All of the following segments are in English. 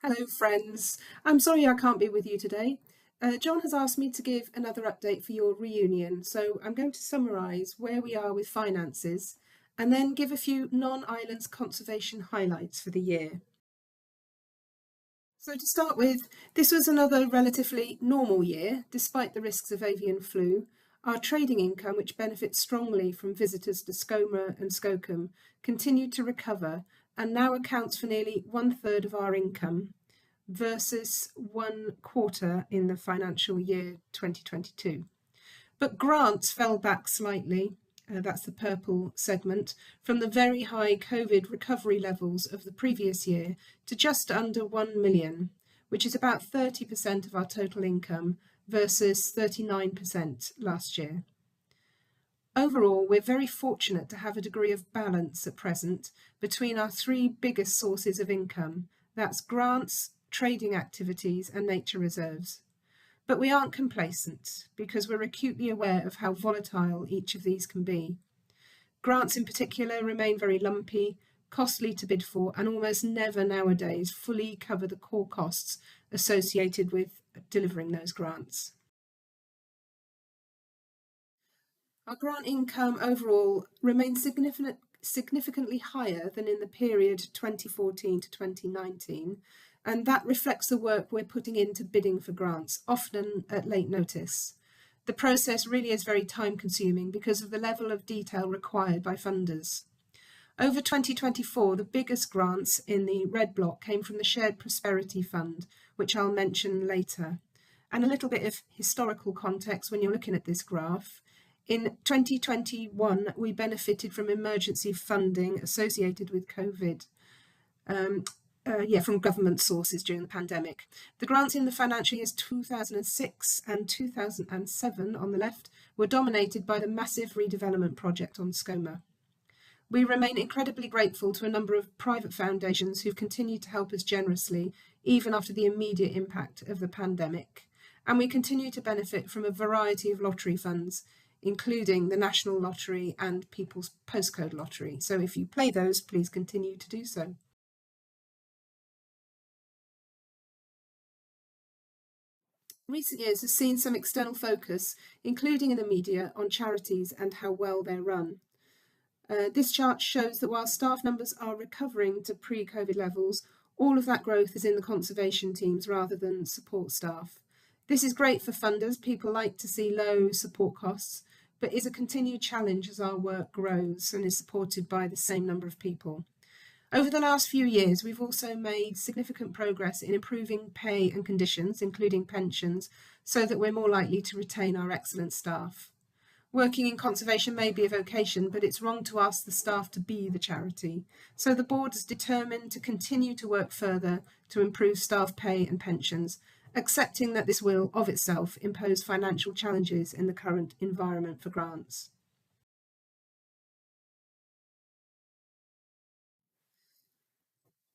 Hello, friends. I'm sorry I can't be with you today. John has asked me to give another update for your reunion, so I'm going to summarise where we are with finances and then give a few non-islands conservation highlights for the year. So to start with, this was another relatively normal year, despite the risks of avian flu. Our trading income, which benefits strongly from visitors to Skoma and Skokkum, continued to recover and now accounts for nearly 1/3 of our income, versus 1/4 in the financial year 2022. But grants fell back slightly, that's the purple segment, from the very high COVID recovery levels of the previous year to just under 1 million, which is about 30% of our total income versus 39% last year. Overall, we're very fortunate to have a degree of balance at present between our three biggest sources of income. That's grants, trading activities and nature reserves. But we aren't complacent because we're acutely aware of how volatile each of these can be. Grants in particular remain very lumpy, costly to bid for, and almost never nowadays fully cover the core costs associated with delivering those grants. Our grant income overall remains significantly higher than in the period 2014 to 2019, and that reflects the work we're putting into bidding for grants, often at late notice. The process really is very time-consuming because of the level of detail required by funders. Over 2024, the biggest grants in the red block came from the Shared Prosperity Fund, which I'll mention later. And a little bit of historical context when you're looking at this graph. In 2021, we benefited from emergency funding associated with COVID, from government sources during the pandemic. The grants in the financial years 2006 and 2007 on the left were dominated by the massive redevelopment project on Skoma. We remain incredibly grateful to a number of private foundations who've continued to help us generously, even after the immediate impact of the pandemic. And we continue to benefit from a variety of lottery funds, including the National Lottery and People's Postcode Lottery. So if you play those, please continue to do so. Recent years have seen some external focus, including in the media, on charities and how well they're run. This chart shows that while staff numbers are recovering to pre-COVID levels, all of that growth is in the conservation teams rather than support staff. This is great for funders. People like to see low support costs, but is a continued challenge as our work grows and is supported by the same number of people. Over the last few years, we've also made significant progress in improving pay and conditions, including pensions, so that we're more likely to retain our excellent staff. Working in conservation may be a vocation, but it's wrong to ask the staff to be the charity. So the board is determined to continue to work further to improve staff pay and pensions, accepting that this will, of itself, impose financial challenges in the current environment for grants.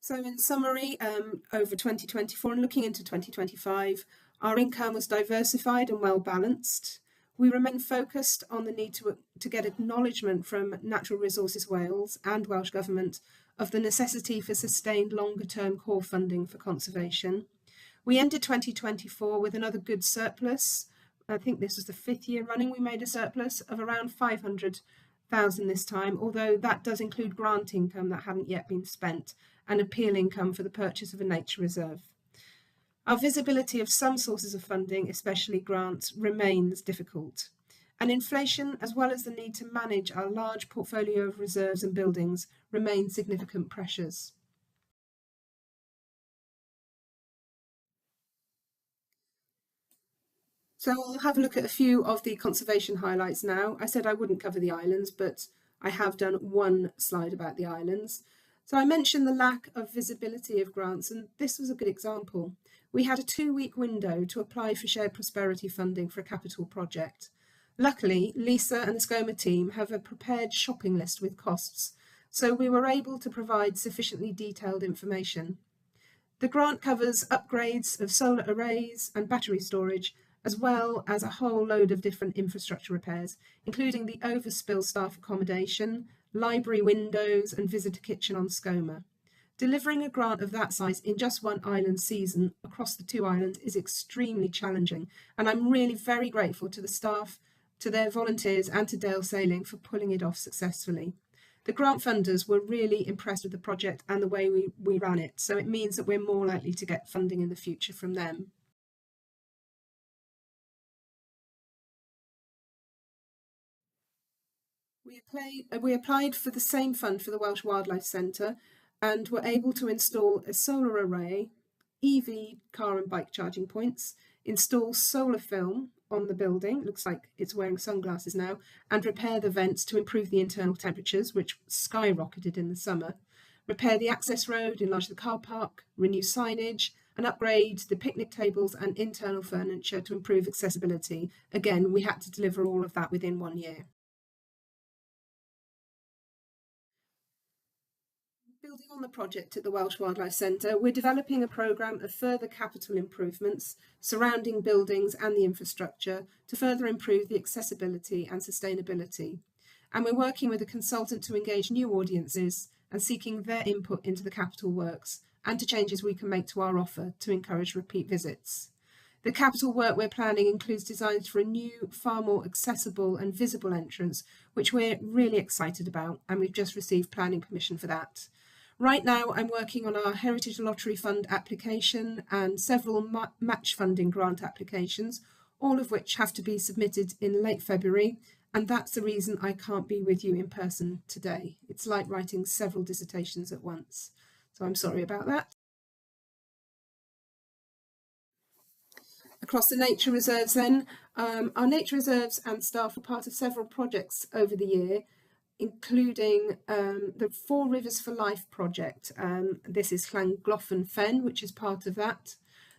So in summary, over 2024 and looking into 2025, our income was diversified and well balanced. We remain focused on the need to get acknowledgement from Natural Resources Wales and Welsh Government of the necessity for sustained longer-term core funding for conservation. We ended 2024 with another good surplus. I think this was the 5th year running we made a surplus of around 500,000 this time, although that does include grant income that hadn't yet been spent and appeal income for the purchase of a nature reserve. Our visibility of some sources of funding, especially grants, remains difficult. And inflation, as well as the need to manage our large portfolio of reserves and buildings, remain significant pressures. So I'll have a look at a few of the conservation highlights now. I said I wouldn't cover the islands, but I have done one slide about the islands. So I mentioned the lack of visibility of grants, and this was a good example. We had a 2-week window to apply for shared prosperity funding for a capital project. Luckily, Lisa and the Skoma team have a prepared shopping list with costs, so we were able to provide sufficiently detailed information. The grant covers upgrades of solar arrays and battery storage, as well as a whole load of different infrastructure repairs, including the overspill staff accommodation, library windows and visitor kitchen on Skoma. Delivering a grant of that size in just one island season across the 2 islands is extremely challenging, and I'm really very grateful to the staff, to their volunteers and to Dale Sailing for pulling it off successfully. The grant funders were really impressed with the project and the way we ran it, so it means that we're more likely to get funding in the future from them. We applied for the same fund for the Welsh Wildlife Centre and were able to install a solar array, EV car and bike charging points, install solar film on the building, looks like it's wearing sunglasses now, and repair the vents to improve the internal temperatures, which skyrocketed in the summer, repair the access road, enlarge the car park, renew signage, and upgrade the picnic tables and internal furniture to improve accessibility. Again, we had to deliver all of that within 1 year. Building on the project at the Welsh Wildlife Centre, we're developing a programme of further capital improvements surrounding buildings and the infrastructure to further improve the accessibility and sustainability. And we're working with a consultant to engage new audiences and seeking their input into the capital works and to changes we can make to our offer to encourage repeat visits. The capital work we're planning includes designs for a new, far more accessible and visible entrance, which we're really excited about, and we've just received planning permission for that. Right now, I'm working on our Heritage Lottery Fund application and several match funding grant applications, all of which have to be submitted in late February, and that's the reason I can't be with you in person today. It's like writing several dissertations at once, so I'm sorry about that. Across the nature reserves then, our nature reserves and staff are part of several projects over the year, including the 4 Rivers for Life project. This is Llangollen Fen, which is part of that.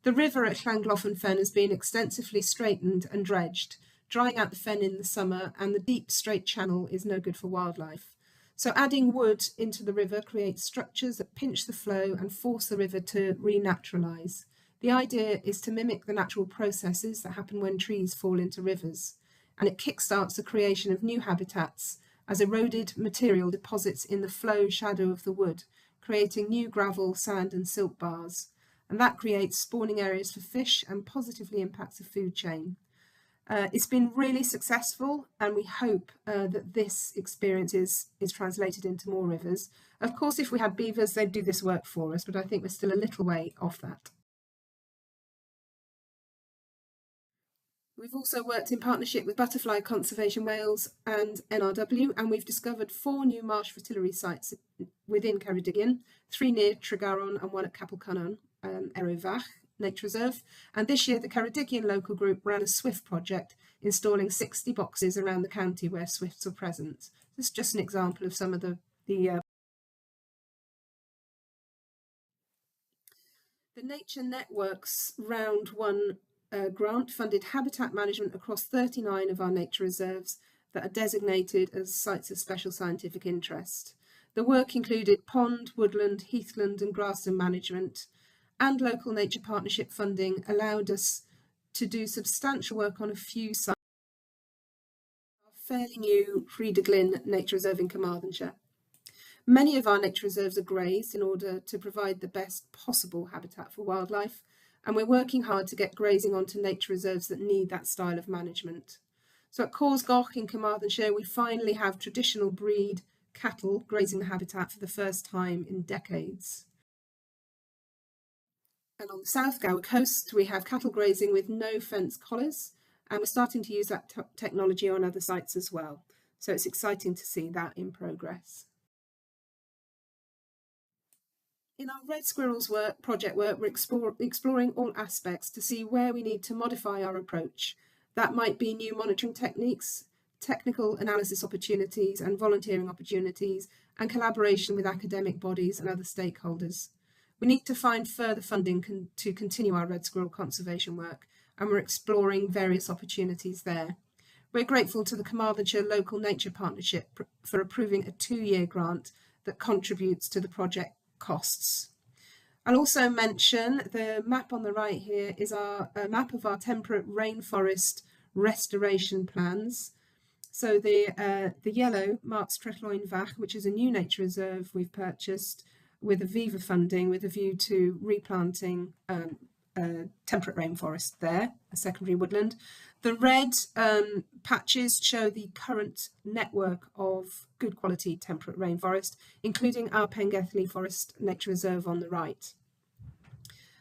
The river at Llangollen Fen has been extensively straightened and dredged, drying out the fen in the summer, and the deep straight channel is no good for wildlife. So adding wood into the river creates structures that pinch the flow and force the river to renaturalise. The idea is to mimic the natural processes that happen when trees fall into rivers, and it kickstarts the creation of new habitats as eroded material deposits in the flow shadow of the wood, creating new gravel, sand and silt bars. And that creates spawning areas for fish and positively impacts the food chain. It's been really successful, and we hope that this experience is translated into more rivers. Of course, if we had beavers, they'd do this work for us, but I think we're still a little way off that. We've also worked in partnership with Butterfly Conservation Wales and NRW, and we've discovered 4 new marsh fritillary sites within Ceredigion, 3 near Tregaron and 1 at Capel Cynnon, Erowfach Nature Reserve. And this year, the Ceredigion local group ran a swift project, installing 60 boxes around the county where swifts are present. This is just an example of some of the Nature Networks Round 1 grant funded habitat management across 39 of our nature reserves that are designated as sites of special scientific interest. The work included pond, woodland, heathland and grassland management, and local nature partnership funding allowed us to do substantial work on a few sites. Fairly new Rhydyglyn Nature Reserve in Carmarthenshire. Many of our nature reserves are grazed in order to provide the best possible habitat for wildlife, and we're working hard to get grazing onto nature reserves that need that style of management. So at Corsgoch in Carmarthenshire, we finally have traditional breed cattle grazing the habitat for the first time in decades. And on the South Gower coast, we have cattle grazing with no fence collars, and we're starting to use that technology on other sites as well. So it's exciting to see that in progress. In our Red Squirrels project work, we're exploring all aspects to see where we need to modify our approach. That might be new monitoring techniques, technical analysis opportunities and volunteering opportunities, and collaboration with academic bodies and other stakeholders. We need to find further funding to continue our red squirrel conservation work, and we're exploring various opportunities there. We're grateful to the Carmarthenshire Local Nature Partnership for approving a 2-year grant that contributes to the project costs. I'll also mention the map on the right here is a map of our temperate rainforest restoration plans. So the yellow marks Trellwyn Fach, which is a new nature reserve we've purchased, with Aviva funding with a view to replanting temperate rainforest there, a secondary woodland. The red patches show the current network of good quality temperate rainforest, including our Pengethley Forest Nature Reserve on the right,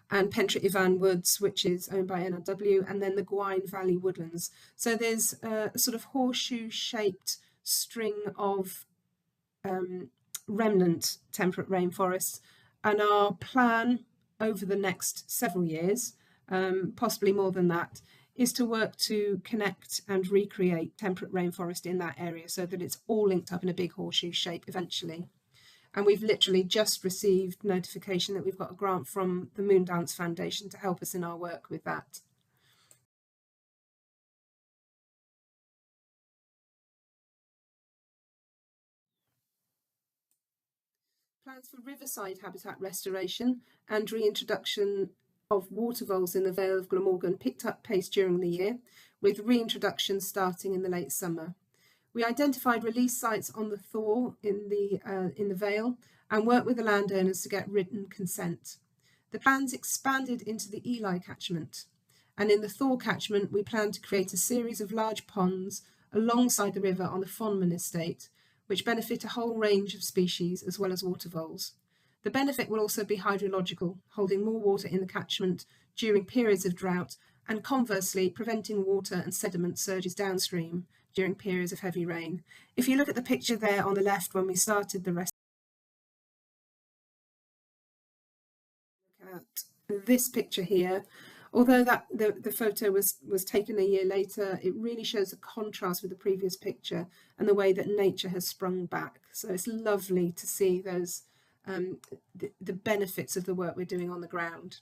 and Pentre Ivan Woods, which is owned by NRW, and then the Gwaun Valley Woodlands. So there's a sort of horseshoe-shaped string of remnant temperate rainforests, and our plan over the next several years, possibly more than that, is to work to connect and recreate temperate rainforest in that area so that it's all linked up in a big horseshoe shape eventually. And we've literally just received notification that we've got a grant from the Moondance Foundation to help us in our work with that. Plans for riverside habitat restoration and reintroduction of water voles in the Vale of Glamorgan picked up pace during the year, with reintroduction starting in the late summer. We identified release sites on the Thor in the Vale and worked with the landowners to get written consent. The plans expanded into the Ely catchment, and in the Thor catchment we plan to create a series of large ponds alongside the river on the Fonman estate, which benefit a whole range of species as well as water voles. The benefit will also be hydrological, holding more water in the catchment during periods of drought, and conversely preventing water and sediment surges downstream during periods of heavy rain. If you look at the picture there on the left when we started the rest, look at this picture here. Although that the photo was taken a year later, it really shows a contrast with the previous picture and the way that nature has sprung back. So it's lovely to see those the benefits of the work we're doing on the ground.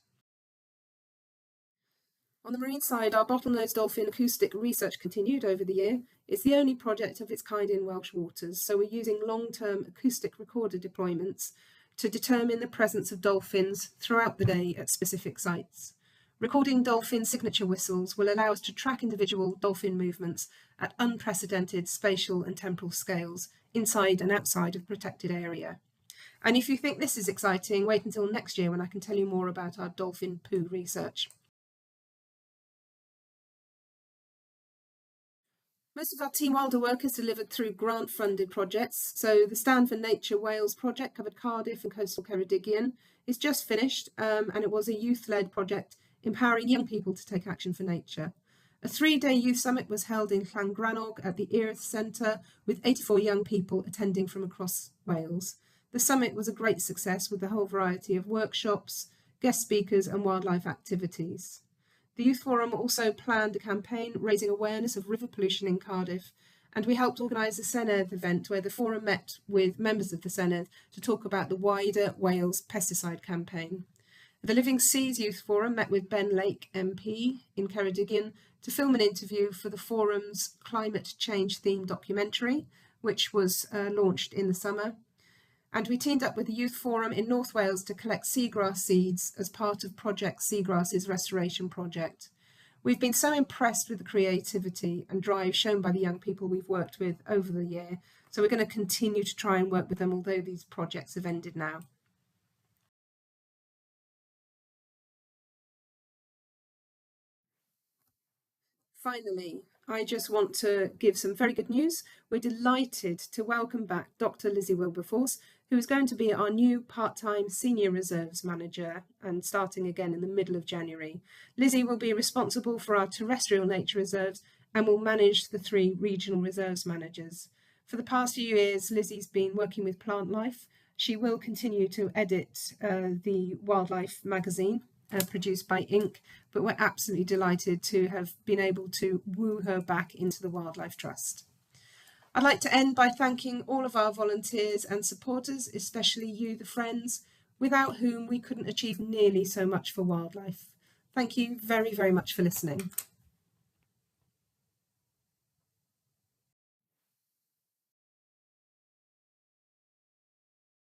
On the marine side, our bottlenose dolphin acoustic research continued over the year. It's the only project of its kind in Welsh waters, so we're using long-term acoustic recorder deployments to determine the presence of dolphins throughout the day at specific sites. Recording dolphin signature whistles will allow us to track individual dolphin movements at unprecedented spatial and temporal scales inside and outside of the protected area. And if you think this is exciting, wait until next year when I can tell you more about our dolphin poo research. Most of our Team Wilder work is delivered through grant-funded projects. So the Stand for Nature Wales project covered Cardiff and coastal Ceredigion. It's just finished, and it was a youth-led project empowering young people to take action for nature. A 3-day youth summit was held in Llangrannog at the Erith Centre with 84 young people attending from across Wales. The summit was a great success with a whole variety of workshops, guest speakers and wildlife activities. The Youth Forum also planned a campaign raising awareness of river pollution in Cardiff, and we helped organise a Senedd event where the forum met with members of the Senedd to talk about the wider Wales pesticide campaign. The Living Seas Youth Forum met with Ben Lake MP in Ceredigion to film an interview for the forum's climate change themed documentary, which was launched in the summer. And we teamed up with the Youth Forum in North Wales to collect seagrass seeds as part of Project Seagrass's restoration project. We've been so impressed with the creativity and drive shown by the young people we've worked with over the year, so we're going to continue to try and work with them, although these projects have ended now. Finally, I just want to give some very good news. We're delighted to welcome back Dr. Lizzie Wilberforce, who is going to be our new part-time Senior Reserves Manager and starting again in the middle of January. Lizzie will be responsible for our terrestrial nature reserves and will manage the 3 regional reserves managers. For the past few years, Lizzie's been working with Plant Life. She will continue to edit the Wildlife magazine produced by Inc., but we're absolutely delighted to have been able to woo her back into the Wildlife Trust. I'd like to end by thanking all of our volunteers and supporters, especially you, the friends, without whom we couldn't achieve nearly so much for wildlife. Thank you very, very much for listening.